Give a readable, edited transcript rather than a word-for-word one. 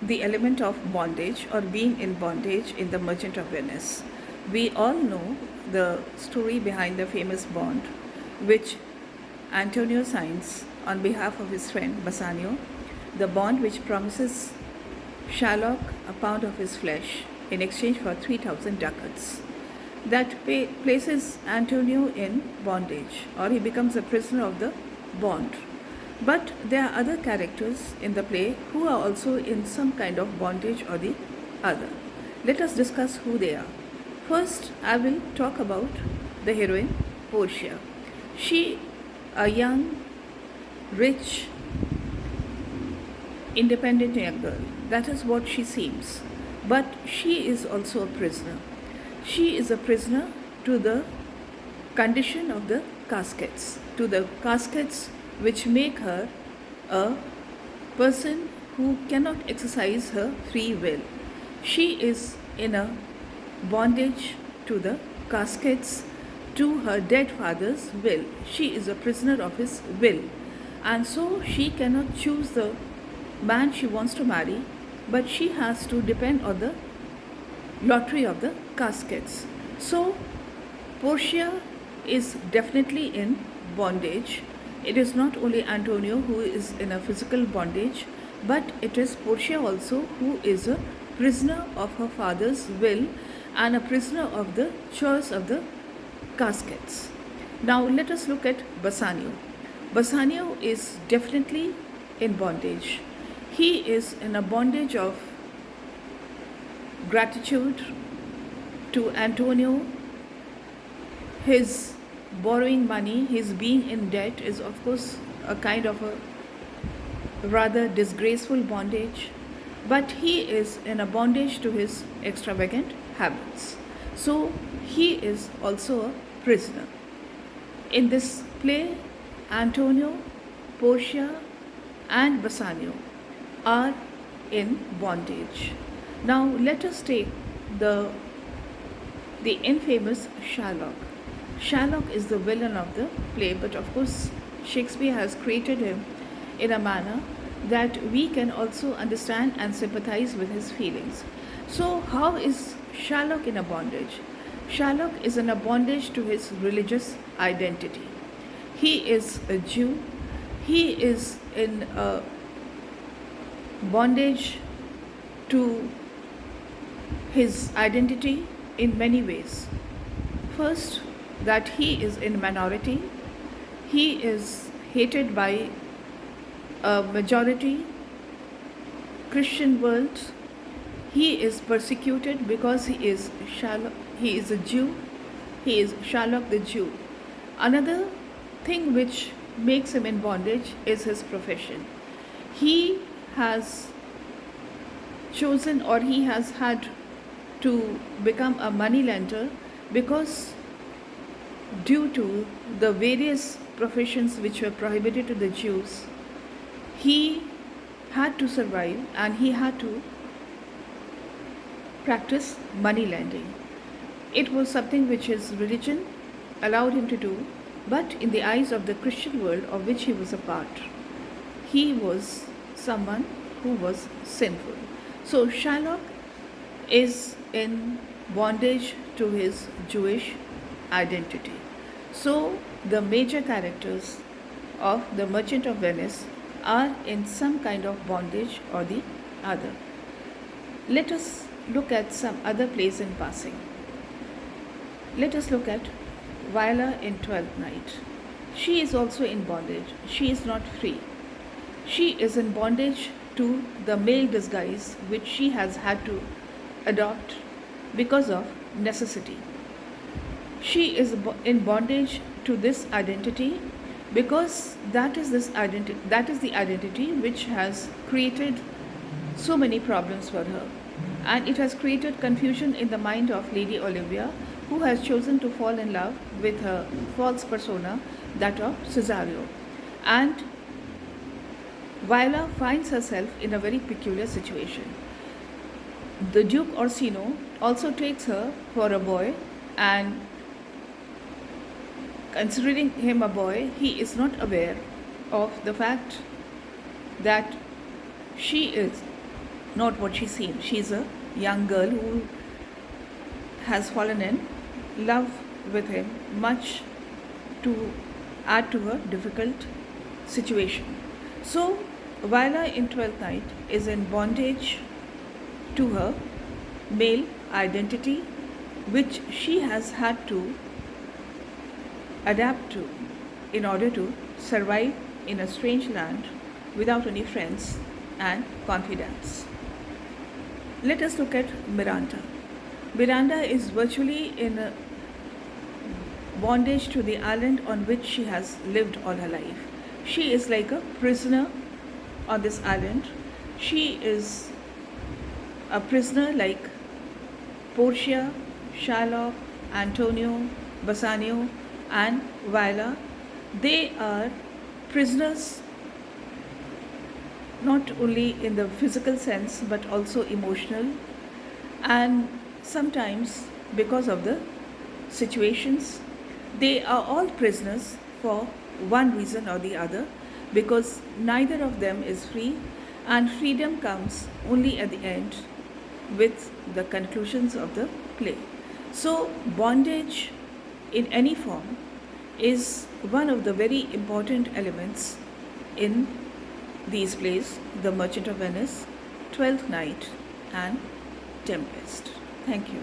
the element of bondage or being in bondage in The Merchant of Venice. We all know the story behind the famous bond which Antonio signs on behalf of his friend Bassanio, the bond which promises Shylock a pound of his flesh in exchange for 3,000 ducats. That places Antonio in bondage, or he becomes a prisoner of the bond. But there are other characters in the play who are also in some kind of bondage or the other. Let us discuss who they are. First, I will talk about the heroine, Portia. She, a young, rich, independent young girl. That is what she seems. But she is also a prisoner. She is a prisoner to the condition of the caskets, which make her a person who cannot exercise her free will. She is in a bondage to the caskets, to her dead father's will. She is a prisoner of his will. And so she cannot choose the man she wants to marry, but she has to depend on the lottery of the caskets. So Portia is definitely in bondage. It is not only Antonio who is in a physical bondage, but it is Portia also who is a prisoner of her father's will and a prisoner of the choice of the caskets. Now let us look at Bassanio. Bassanio is definitely in bondage. He is in a bondage of gratitude to Antonio. His borrowing money, his being in debt is of course a kind of a rather disgraceful bondage, but he is in a bondage to his extravagant habits. So he is also a prisoner. In this play, Antonio, Portia, and Bassanio are in bondage. Now let us take the infamous Shylock. Shylock is the villain of the play, but of course Shakespeare has created him in a manner that we can also understand and sympathize with his feelings. So how is Shylock in a bondage? Shylock is in a bondage to his religious identity. He is a Jew. He is in a bondage to his identity in many ways. First, that he is in minority. He is hated by a majority Christian world. He is persecuted because he is a Jew. He is Shylock the Jew. Another thing which makes him in bondage is his profession. He has chosen, or he has had to become a moneylender because due to the various professions which were prohibited to the Jews, he had to survive and he had to practice money lending. It was something which his religion allowed him to do, but in the eyes of the Christian world of which he was a part, he was someone who was sinful. So Shylock is in bondage to his Jewish identity. So the major characters of The Merchant of Venice are in some kind of bondage or the other. Let us look at some other plays in passing. Let us look at Viola in Twelfth Night. She is also in bondage. She is not free. She is in bondage to the male disguise which she has had to adopt because of necessity. She is in bondage to this identity because that is the identity which has created so many problems for her, and it has created confusion in the mind of Lady Olivia, who has chosen to fall in love with her false persona, that of Cesario. And Viola finds herself in a very peculiar situation. The Duke Orsino also takes her for a boy, and considering him a boy, he is not aware of the fact that she is not what she seems. She's a young girl who has fallen in love with him, much to add to her difficult situation. So, Viola in Twelfth Night is in bondage to her male identity, which she has had to adapt to in order to survive in a strange land without any friends and confidants. Let us look at Miranda. Miranda is virtually in a bondage to the island on which she has lived all her life. She is like a prisoner on this island. She is a prisoner like Portia, Shylock, Antonio, Bassanio, and Viola. They are prisoners not only in the physical sense but also emotional, and sometimes because of the situations they are all prisoners for one reason or the other, because neither of them is free, and freedom comes only at the end with the conclusions of the play. So bondage in any form is one of the very important elements in these plays, The Merchant of Venice, Twelfth Night, and Tempest. Thank you.